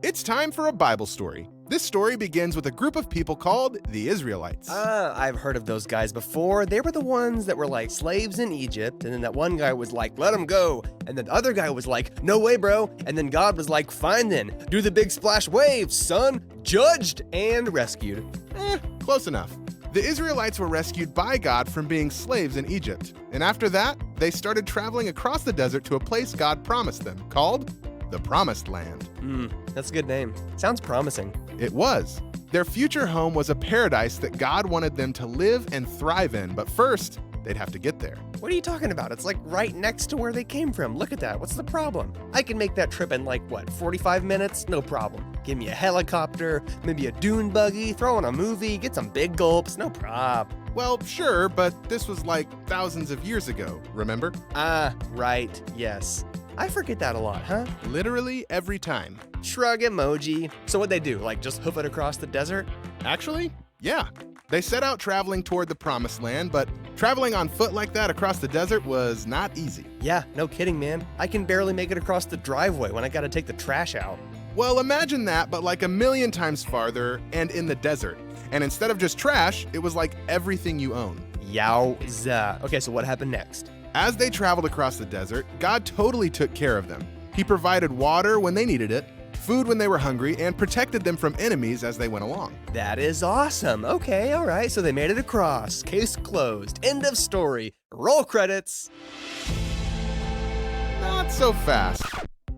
It's time for a Bible story. This story begins with a group of people called the Israelites. I've heard of those guys before. They were the ones that were like slaves in Egypt, and then that one guy was like, let them go. And then the other guy was like, no way, bro. And then God was like, fine then, do the big splash wave, son. Judged and rescued. Close enough. The Israelites were rescued by God from being slaves in Egypt. And after that, they started traveling across the desert to a place God promised them, called the Promised Land. That's a good name. Sounds promising. It was. Their future home was a paradise that God wanted them to live and thrive in, but first, they'd have to get there. What are you talking about? It's like right next to where they came from. Look at that. What's the problem? I can make that trip in like, 45 minutes? No problem. Give me a helicopter, maybe a dune buggy, throw in a movie, get some big gulps, no prob. Well, sure, but this was like thousands of years ago, remember? Right, yes. I forget that a lot, huh? Literally every time. Shrug emoji. So what'd they do, like just hoof it across the desert? Actually, yeah. They set out traveling toward the Promised Land, but traveling on foot like that across the desert was not easy. Yeah, no kidding, man. I can barely make it across the driveway when I gotta take the trash out. Well, imagine that, but like a million times farther and in the desert. And instead of just trash, it was like everything you own. Yowza. Okay, so what happened next? As they traveled across the desert, God totally took care of them. He provided water when they needed it, food when they were hungry, and protected them from enemies as they went along. That is awesome. Okay, all right, so they made it across. Case closed. End of story. Roll credits. Not so fast.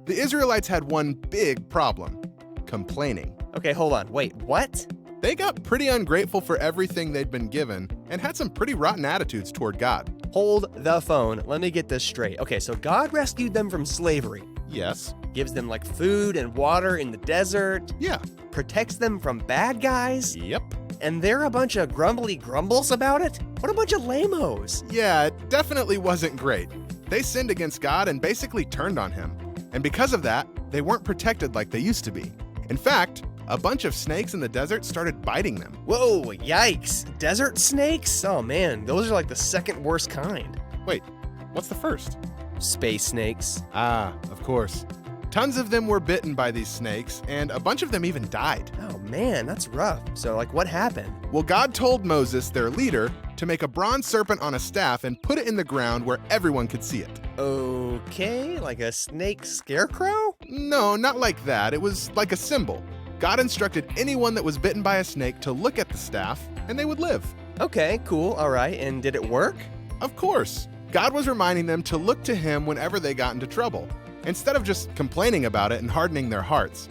The Israelites had one big problem: complaining. Okay, hold on. Wait, what? They got pretty ungrateful for everything they'd been given and had some pretty rotten attitudes toward God. Hold the phone. Let me get this straight. Okay, so God rescued them from slavery. Yes. Gives them like food and water in the desert. Yeah. Protects them from bad guys. Yep. And they're a bunch of grumbly grumbles about it? What a bunch of lamos. Yeah, it definitely wasn't great. They sinned against God and basically turned on him. And because of that, they weren't protected like they used to be. In fact, a bunch of snakes in the desert started biting them. Whoa, yikes. Desert snakes? Oh man, those are like the second worst kind. Wait, what's the first? Space snakes. Of course. Tons of them were bitten by these snakes, and a bunch of them even died. Oh man, that's rough. So like what happened? Well, God told Moses, their leader, to make a bronze serpent on a staff and put it in the ground where everyone could see it. Okay, like a snake scarecrow? No, not like that. It was like a symbol. God instructed anyone that was bitten by a snake to look at the staff, and they would live. Okay, cool, all right. And did it work? Of course. God was reminding them to look to him whenever they got into trouble, instead of just complaining about it and hardening their hearts.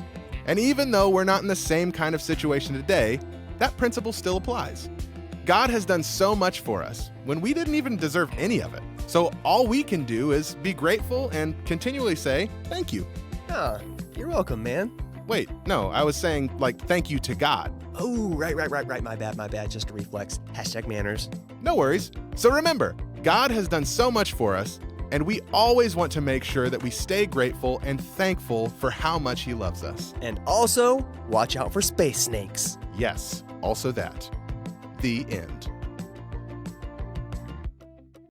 And even though we're not in the same kind of situation today, that principle still applies. God has done so much for us when we didn't even deserve any of it. So all we can do is be grateful and continually say, thank you. You're welcome, man. Wait, no, I was saying, like, thank you to God. Oh, right. My bad. Just a reflex. #manners. No worries. So remember, God has done so much for us, and we always want to make sure that we stay grateful and thankful for how much he loves us. And also, watch out for space snakes. Yes, also that. The end.